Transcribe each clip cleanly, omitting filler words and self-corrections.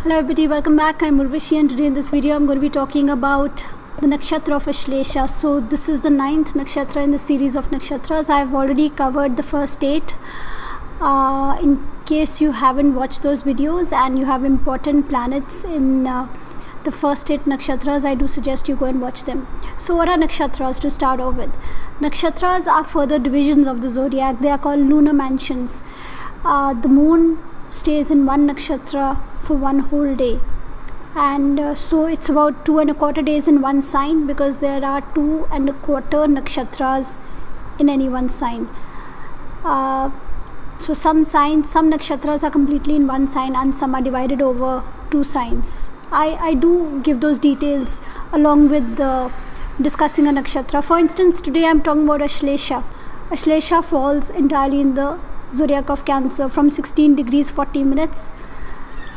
Hello everybody, welcome back. I'm Urvashi and today in this video I'm going to be talking about the nakshatra of Ashlesha. So this is the 9th nakshatra in the series of nakshatras. I've already covered the first 8. In case you haven't watched those videos and you have important planets in the first 8 nakshatras, I do suggest you go and watch them. So what are nakshatras to start off with? Nakshatras are further divisions of the zodiac. They are called lunar mansions. The moon stays in one nakshatra for one whole day, and so it's about 2¼ days in one sign, because there are 2¼ nakshatras in any one sign. So some nakshatras are completely in one sign and some are divided over 2 signs. I do give those details along with the discussing a nakshatra. For instance, today I'm talking about Ashlesha. Ashlesha falls entirely in the zodiac of Cancer, from 16 degrees 40 minutes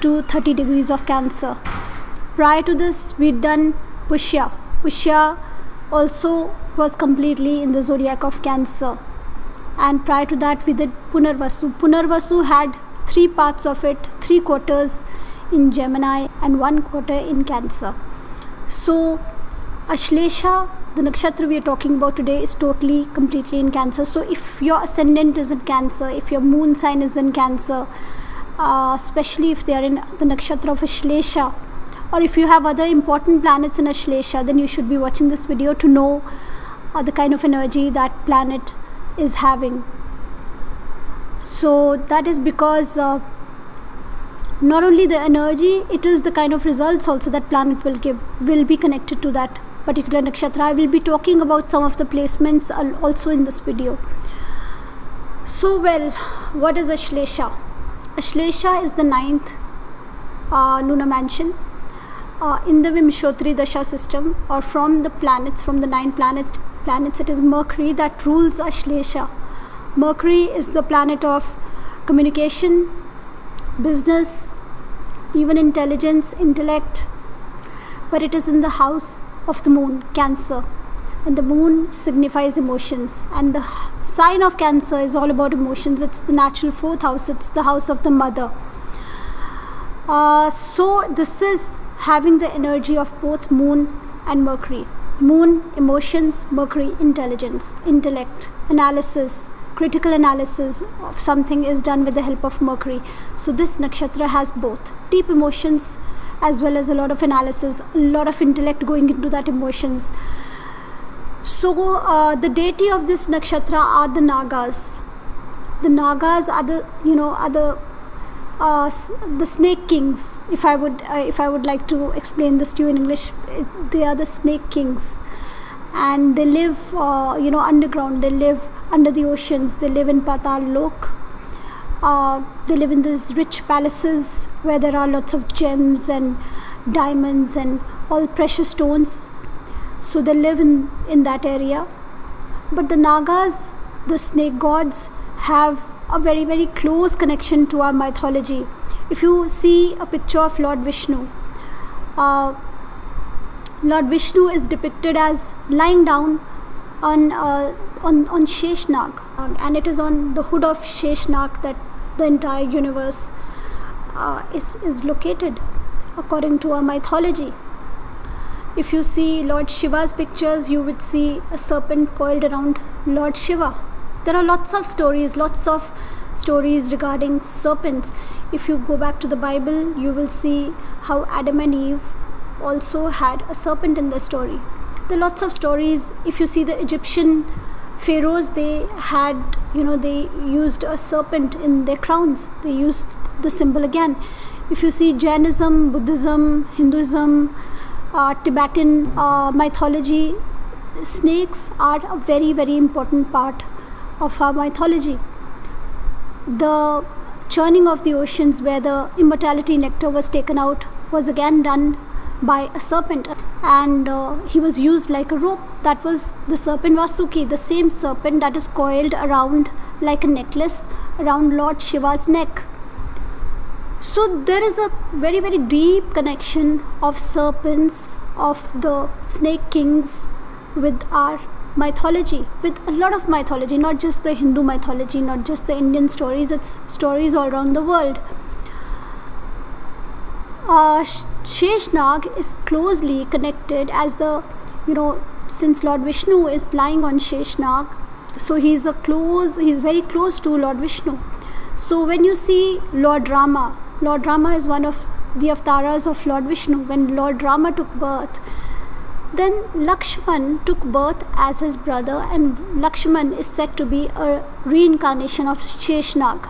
to 30 degrees of Cancer. Prior to this, we'd done Pushya. Pushya also was completely in the zodiac of Cancer. And prior to that, we did Punarvasu. Punarvasu had 3 parts of it, 3 quarters in Gemini and 1 quarter in Cancer. So Ashlesha, the nakshatra we are talking about today, is completely in Cancer. So if your ascendant is in Cancer, if your moon sign is in Cancer, especially if they are in the nakshatra of Ashlesha, or if you have other important planets in Ashlesha, then you should be watching this video to know the kind of energy that planet is having. So that is because not only the energy, it is the kind of results also that planet will give, will be connected to that particular nakshatra. I will be talking about some of the placements also in this video. So what is Ashlesha? Ashlesha is the 9th lunar mansion in the Vimshottari Dasha system, or from the planets, from the 9 planets, it is Mercury that rules Ashlesha. Mercury is the planet of communication, business, even intelligence, intellect, but it is in the house of the moon, Cancer, and the moon signifies emotions, and the sign of Cancer is all about emotions. It's the natural 4th house, it's the house of the mother. So this is having the energy of both moon and Mercury. Moon, emotions; Mercury, intelligence, intellect, analysis, critical analysis of something is done with the help of Mercury. So this nakshatra has both deep emotions as well as a lot of analysis, a lot of intellect going into that emotions. So the deity of this nakshatra are the Nagas. The Nagas are the snake kings. If I would like to explain this to you in English, they are the snake kings, and they live underground. They live under the oceans. They live in Patal Lok. They live in these rich palaces where there are lots of gems and diamonds and all precious stones. So they live in that area. But the Nagas, the snake gods, have a very, very close connection to our mythology. If you see a picture of Lord Vishnu, Lord Vishnu is depicted as lying down on Sheshnag, and it is on the hood of Sheshnag that the entire universe is located according to our mythology. If you see Lord Shiva's pictures, you would see a serpent coiled around Lord Shiva. There are lots of stories regarding serpents. If you go back to the Bible, you will see how Adam and Eve also had a serpent in the story. There are lots of stories. If you see the Egyptian pharaohs, they used a serpent in their crowns. They used the symbol again. If you see Jainism, Buddhism, Hinduism, Tibetan mythology, snakes are a very, very important part of our mythology. The churning of the oceans, where the immortality nectar was taken out, was again done by a serpent, and he was used like a rope. That was the serpent Vasuki, the same serpent that is coiled around like a necklace around Lord Shiva's neck. So there is a very, very deep connection of serpents, of the snake kings, with our mythology, with a lot of mythology, not just the Hindu mythology, not just the Indian stories, it's stories all around the world. Sheshnag is closely connected as the, since Lord Vishnu is lying on Sheshnag, so he's very close to Lord Vishnu. So when you see Lord Rama is one of the avatars of Lord Vishnu. When Lord Rama took birth, then Lakshman took birth as his brother, and Lakshman is said to be a reincarnation of Sheshnag.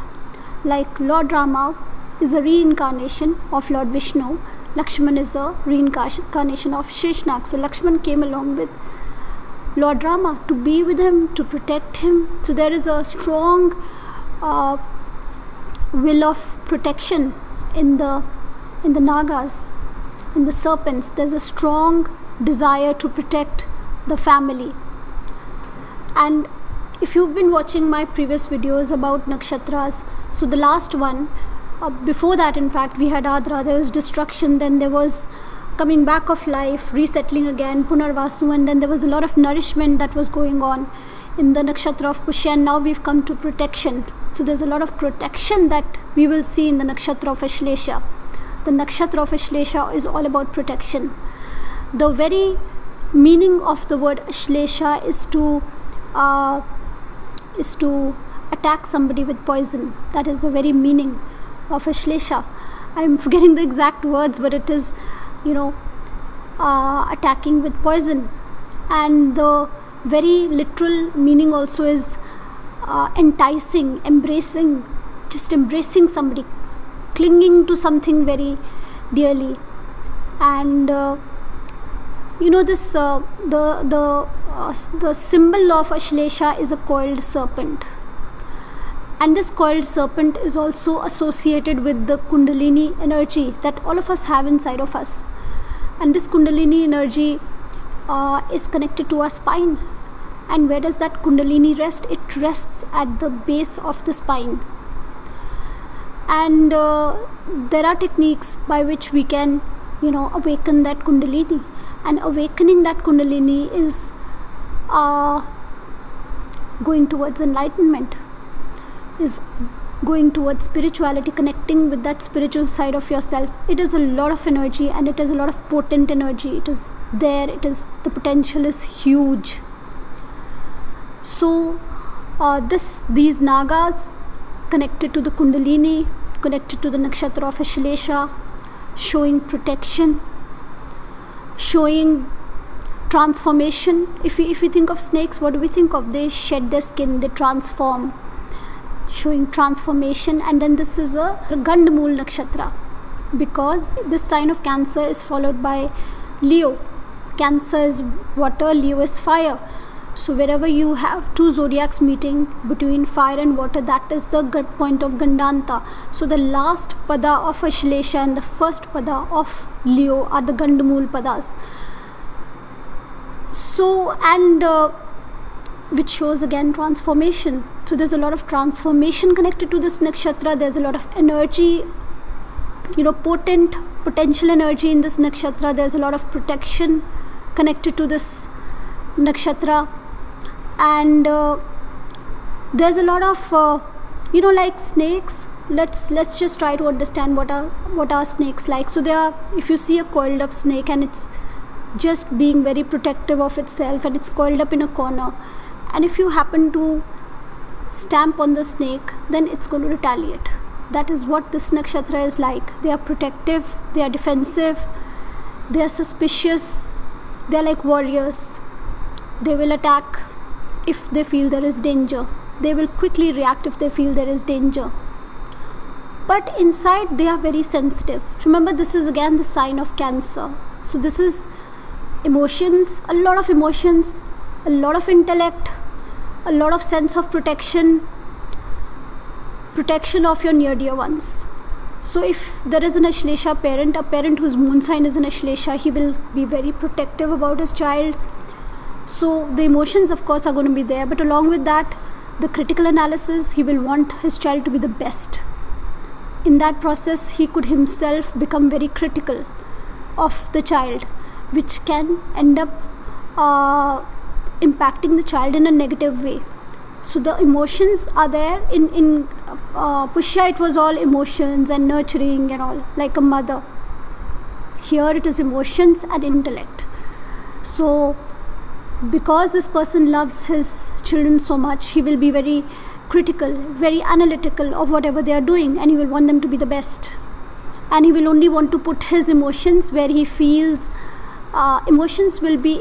Like Lord Rama is a reincarnation of Lord Vishnu, Lakshman is a reincarnation of Sheshnag. So Lakshman came along with Lord Rama to be with him, to protect him. So there is a strong will of protection in the Nagas, in the serpents. There's a strong desire to protect the family. And if you've been watching my previous videos about nakshatras, so the last one, before that in fact, we had Adra, there was destruction, then there was coming back of life, resettling again, Punarvasu, and then there was a lot of nourishment that was going on in the nakshatra of Pushya, and now we've come to protection. So there's a lot of protection that we will see in the nakshatra of Ashlesha. The nakshatra of Ashlesha is all about protection. The very meaning of the word Ashlesha is to attack somebody with poison. That is the very meaning of Ashlesha. I'm forgetting the exact words, but it is, attacking with poison. And the very literal meaning also is enticing, embracing, just embracing somebody, clinging to something very dearly. And this the symbol of Ashlesha is a coiled serpent, and this coiled serpent is also associated with the Kundalini energy that all of us have inside of us. And this Kundalini energy is connected to our spine. And where does that Kundalini rest? It rests at the base of the spine. And there are techniques by which we can awaken that Kundalini. And awakening that Kundalini is going towards enlightenment, is going towards spirituality, connecting with that spiritual side of yourself. It is a lot of energy, and it is a lot of potent energy. It is there, the potential is huge. So these Nagas connected to the Kundalini, connected to the nakshatra of Ashlesha, showing protection, showing transformation. If we think of snakes, what do we think of? They shed their skin, they transform, showing transformation. And then this is a Gandamul nakshatra, because this sign of Cancer is followed by Leo. Cancer is water, Leo is fire. So wherever you have two zodiacs meeting between fire and water, that is the point of Gandanta. So the last pada of Ashlesha and the first pada of Leo are the Gandamul padas. So, and which shows again transformation. So there's a lot of transformation connected to this nakshatra. There's a lot of energy, potential energy in this nakshatra. There's a lot of protection connected to this nakshatra. And there's a lot of like snakes. Let's just try to understand what are snakes like. So if you see a coiled up snake and it's just being very protective of itself and it's coiled up in a corner, and if you happen to stamp on the snake, then it's going to retaliate. That is what this nakshatra is like. They are protective, they are defensive, they are suspicious, they are like warriors. They will attack if they feel there is danger. They will quickly react if they feel there is danger. But inside they are very sensitive. Remember, this is again the sign of Cancer. So this is emotions, a lot of intellect, a lot of sense of protection of your near dear ones. So if there is an Ashlesha parent, a parent whose moon sign is an Ashlesha, he will be very protective about his child. So the emotions of course are going to be there, but along with that, the critical analysis, he will want his child to be the best. In that process, he could himself become very critical of the child, which can end up impacting the child in a negative way. So the emotions are there. In Pushya, it was all emotions and nurturing and all, like a mother. Here it is emotions and intellect. So because this person loves his children so much, he will be very critical, very analytical of whatever they are doing, and he will want them to be the best. And he will only want to put his emotions where he feels emotions will be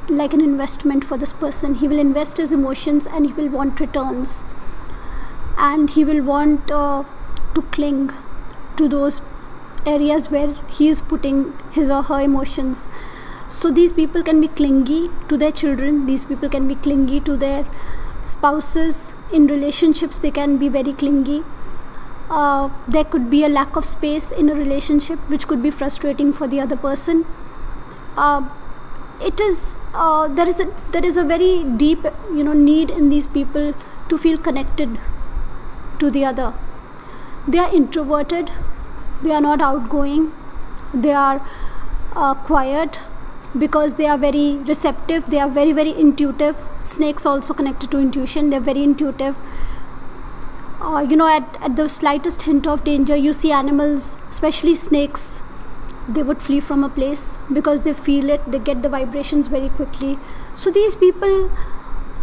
like an investment for this person. He will invest his emotions and he will want returns. And he will want to cling to those areas where he is putting his or her emotions. So these people can be clingy to their children. These people can be clingy to their spouses. In relationships, they can be very clingy. There could be a lack of space in a relationship, which could be frustrating for the other person. There is a very deep need in these people to feel connected to the other. They are introverted. They are not outgoing. They are quiet because they are very receptive. They are very, very intuitive. Snakes also connected to intuition. They are very intuitive. At the slightest hint of danger, you see animals, especially snakes, they would flee from a place because they feel it. They get the vibrations very quickly. So these people,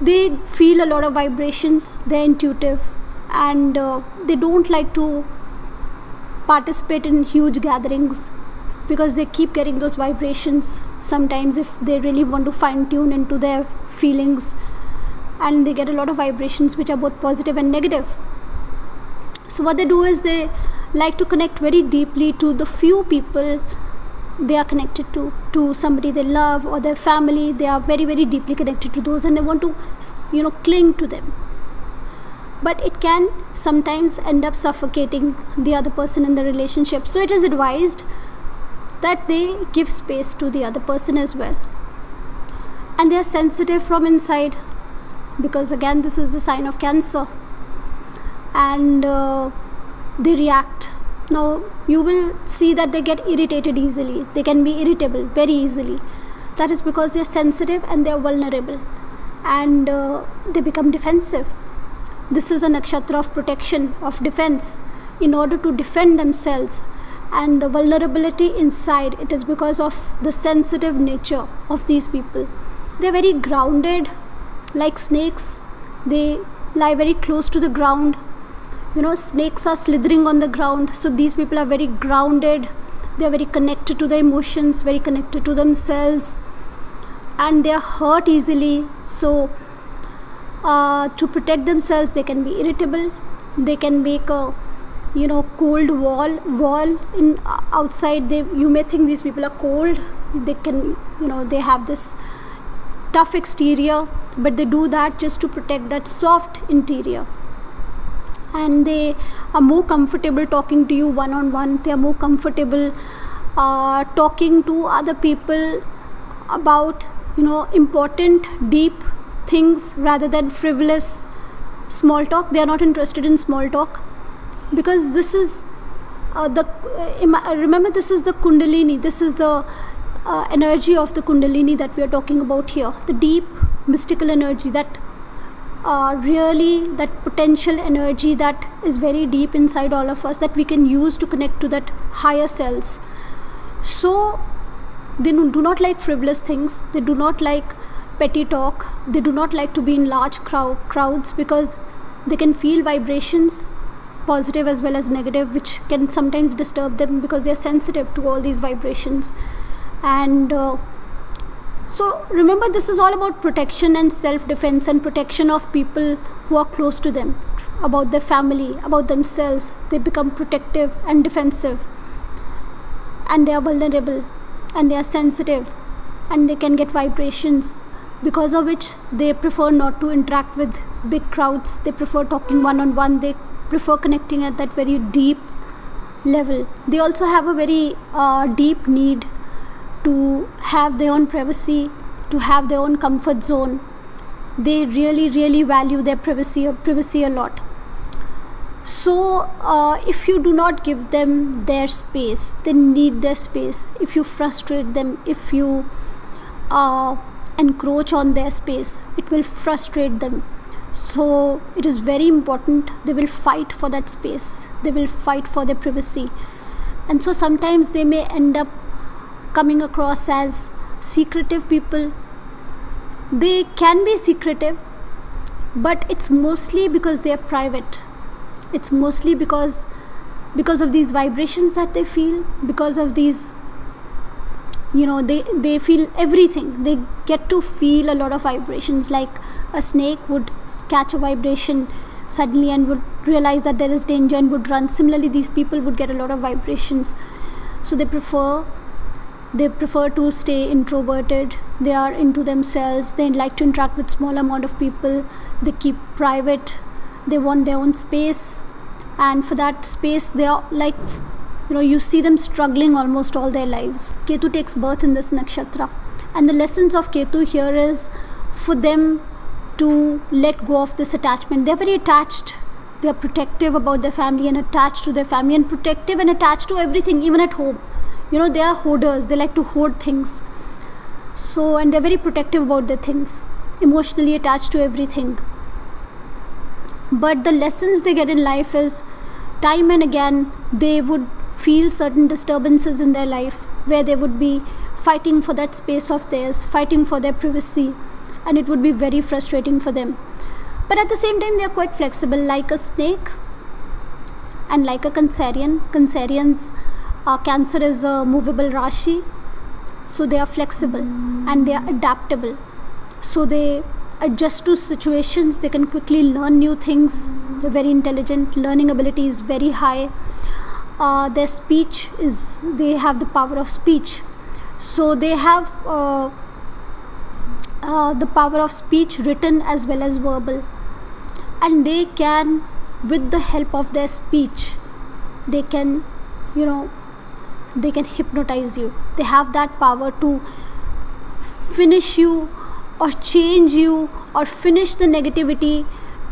they feel a lot of vibrations. They're intuitive, and they don't like to participate in huge gatherings because they keep getting those vibrations. Sometimes if they really want to fine tune into their feelings, and they get a lot of vibrations which are both positive and negative. So what they do is they like to connect very deeply to the few people they are connected to somebody they love or their family. They are very, very deeply connected to those, and they want to cling to them. But it can sometimes end up suffocating the other person in the relationship. So it is advised that they give space to the other person as well. And they are sensitive from inside, because again, this is the sign of Cancer. And they react. Now you will see that they get irritated easily. They can be irritable very easily. That is because they are sensitive and they are vulnerable, and they become defensive. This is a nakshatra of protection, of defense, in order to defend themselves. And the vulnerability inside, it is because of the sensitive nature of these people. They are very grounded, like snakes. They lie very close to the ground. Snakes are slithering on the ground. So these people are very grounded. They are very connected to their emotions, very connected to themselves, and they are hurt easily. So to protect themselves, they can be irritable. They can make a cold wall in outside. You may think these people are cold. They can they have this tough exterior, but they do that just to protect that soft interior. And they are more comfortable talking to you one-on-one. They are more comfortable talking to other people about important, deep things rather than frivolous small talk. They are not interested in small talk, because this is remember, this is the Kundalini. This is the energy of the Kundalini that we are talking about here. The deep mystical energy, that really that potential energy that is very deep inside all of us, that we can use to connect to that higher selves. So they do not like frivolous things. They do not like petty talk. They do not like to be in large crowds, because they can feel vibrations, positive as well as negative, which can sometimes disturb them because they are sensitive to all these vibrations. And so remember, this is all about protection and self-defense, and protection of people who are close to them, about their family, about themselves. They become protective and defensive, and they are vulnerable, and they are sensitive, and they can get vibrations, because of which they prefer not to interact with big crowds. They prefer talking one-on-one. They prefer connecting at that very deep level. They also have a very deep need to have their own privacy, to have their own comfort zone. They really, really value their privacy a lot. So if you do not give them their space, they need their space. If you frustrate them, if you encroach on their space, it will frustrate them. So it is very important. They will fight for that space. They will fight for their privacy. And so sometimes they may end up coming across as secretive people. They can be secretive, but it's mostly because they are private. It's mostly because of these vibrations that they feel, because of these, they feel everything. They get to feel a lot of vibrations. Like a snake would catch a vibration suddenly and would realize that there is danger and would run. Similarly, these people would get a lot of vibrations, so they prefer to stay introverted. They are into themselves. They like to interact with small amount of people. They keep private. They want their own space, and for that space they are like, you see them struggling almost all their lives. Ketu takes birth in this nakshatra, and the lessons of Ketu here is for them to let go of this attachment. They're very attached. They are protective about their family and attached to their family, and protective and attached to everything, even at home. They are hoarders. They like to hoard things. So, and they're very protective about their things, emotionally attached to everything. But the lessons they get in life is, time and again, they would feel certain disturbances in their life where they would be fighting for that space of theirs, fighting for their privacy, and it would be very frustrating for them. But at the same time, they are quite flexible, like a snake and like a Cancerian. Cancer is a movable Rashi, so they are flexible and they are adaptable. So they adjust to situations. They can quickly learn new things. They're very intelligent. Learning ability is very high. Their speech is, they have the power of speech. So they have the power of speech, written as well as verbal. And they can, with the help of their speech, they can hypnotize you. They have that power to finish you or change you or finish the negativity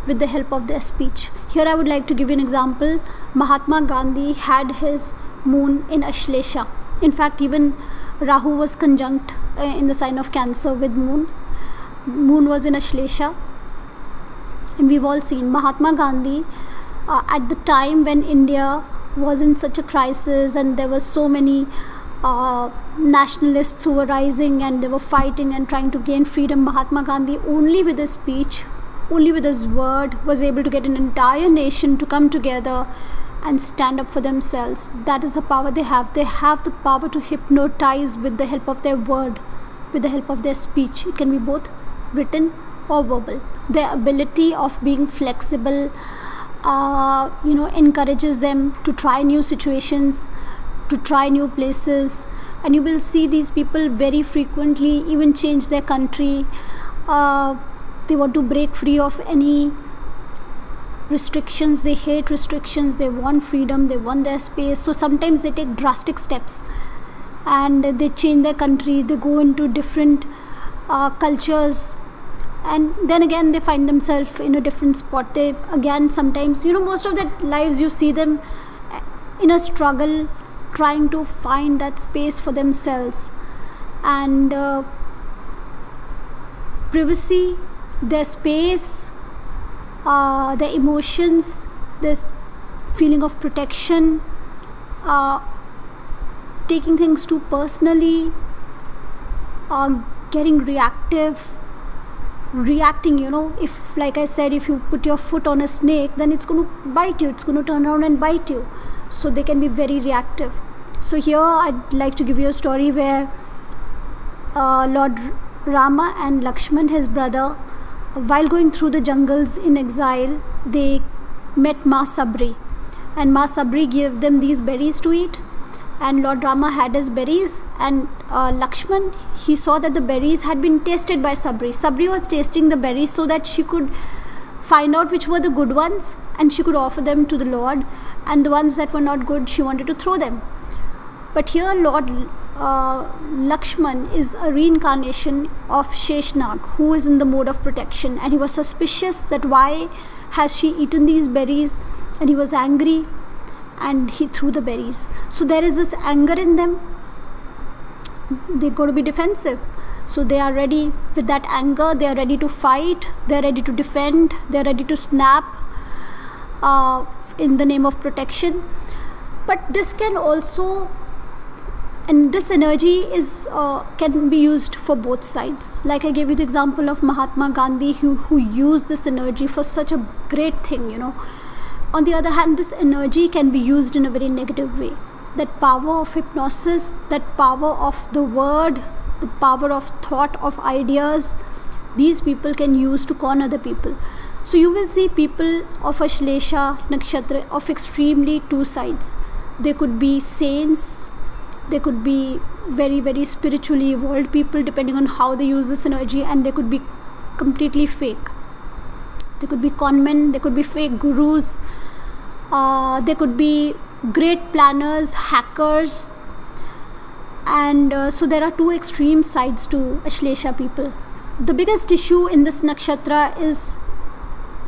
with the help of their speech. Here I would like to give you an example. Mahatma Gandhi had his moon in Ashlesha. In fact, even Rahu was conjunct in the sign of Cancer with moon. Moon was in Ashlesha. And we've all seen Mahatma Gandhi at the time when India was in such a crisis and there were so many nationalists who were rising and they were fighting and trying to gain freedom. Mahatma Gandhi, only with his speech, only with his word, was able to get an entire nation to come together and stand up for themselves. That is the power they have. They have the power to hypnotize with the help of their word, with the help of their speech. It can be both written or verbal. Their ability of being flexible encourages them to try new situations, to try new places, and you will see these people very frequently even change their country. They want to break free of any restrictions. They hate restrictions. They want freedom. They want their space. So sometimes they take drastic steps and they change their country. They go into different cultures, and then again they find themselves in a different spot. They again sometimes, most of their lives you see them in a struggle trying to find that space for themselves. And privacy, their space, their emotions, this feeling of protection, taking things too personally, getting reacting, if, like I said, if you put your foot on a snake, then it's going to bite you, it's going to turn around and bite you. So they can be very reactive. So here I'd like to give you a story where Lord Rama and Lakshman, his brother, while going through the jungles in exile, they met Ma Sabri, and Ma Sabri gave them these berries to eat. And Lord Rama had his berries, and Lakshman, he saw that the berries had been tasted by Sabri. Sabri was tasting the berries so that she could find out which were the good ones and she could offer them to the Lord, and the ones that were not good, she wanted to throw them. But here Lord Lakshman is a reincarnation of Sheshnag, who is in the mode of protection, and he was suspicious that why has she eaten these berries, and he was angry and he threw the berries. So there is this anger in them. They're going to be defensive. So they are ready with that anger. They are ready to fight. They are ready to defend. They are ready to snap in the name of protection. But this can also And this energy is can be used for both sides. Like I gave you the example of Mahatma Gandhi, who used this energy for such a great thing, you know. On the other hand, this energy can be used in a very negative way. That power of hypnosis, that power of the word, the power of thought, of ideas, these people can use to con other people. So you will see people of Ashlesha Nakshatra of extremely two sides. They could be saints, they could be very, very spiritually evolved people, depending on how they use this energy, and they could be completely fake. They could be conmen, they could be fake gurus, they could be great planners, hackers, and so there are two extreme sides to Ashlesha people. The biggest issue in this nakshatra is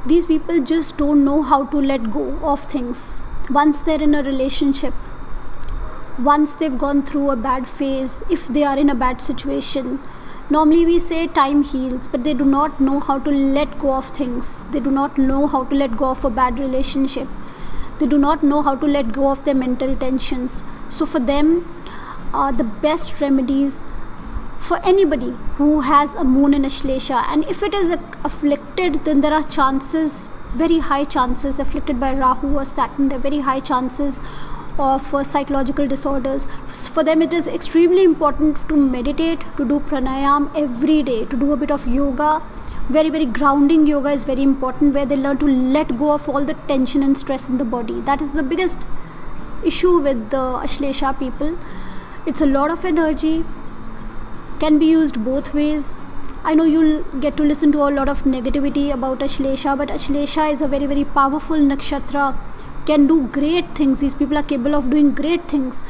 these people just don't know how to let go of things. Once they're in a relationship, once they've gone through a bad phase, if they are in a bad situation, normally we say time heals, but they do not know how to let go of things. They do not know how to let go of a bad relationship. They do not know how to let go of their mental tensions. So for them, the best remedies for anybody who has a moon in Ashlesha, and if it is afflicted, then there are chances, very high chances, afflicted by Rahu or Saturn, there are very high chances of psychological disorders. For them, it is extremely important to meditate, to do pranayam every day, to do a bit of yoga. Very, very grounding yoga is very important, where they learn to let go of all the tension and stress in the body. That is the biggest issue with the Ashlesha people. It's a lot of energy, can be used both ways. I know you'll get to listen to a lot of negativity about Ashlesha, but Ashlesha is a very, very powerful nakshatra, can do great things. These people are capable of doing great things,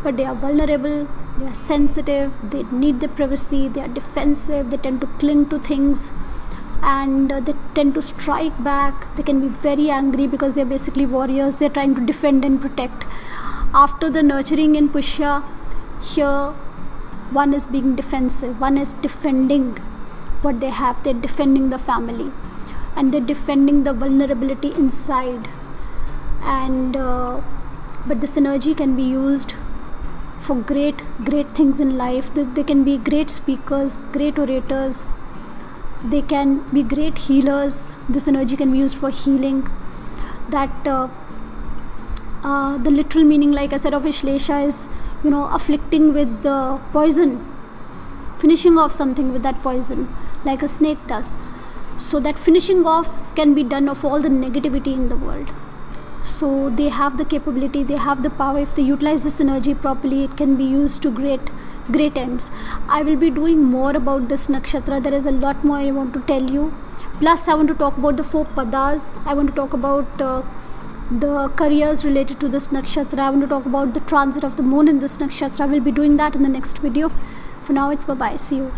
but they are vulnerable, they are sensitive, they need their privacy, they are defensive, they tend to cling to things, and they tend to strike back. They can be very angry because they're basically warriors. They're trying to defend and protect. After the nurturing in Pushya, here one is being defensive, one is defending what they have. They're defending the family, and they're defending the vulnerability inside. And but this energy can be used for great things in life. They can be great speakers, great orators, they can be great healers. This energy can be used for healing. That the literal meaning, like I said, of Ashlesha is, you know, afflicting with the poison, finishing off something with that poison, like a snake does. So that finishing off can be done of all the negativity in the world. So they have the capability, they have the power. If they utilize this energy properly, it can be used to great ends. I will be doing more about this nakshatra. There is a lot more I want to tell you. Plus I want to talk about the 4 padas. I want to talk about the careers related to this nakshatra. I want to talk about the transit of the moon in this nakshatra. I will be doing that in the next video. For now, it's bye-bye. See you.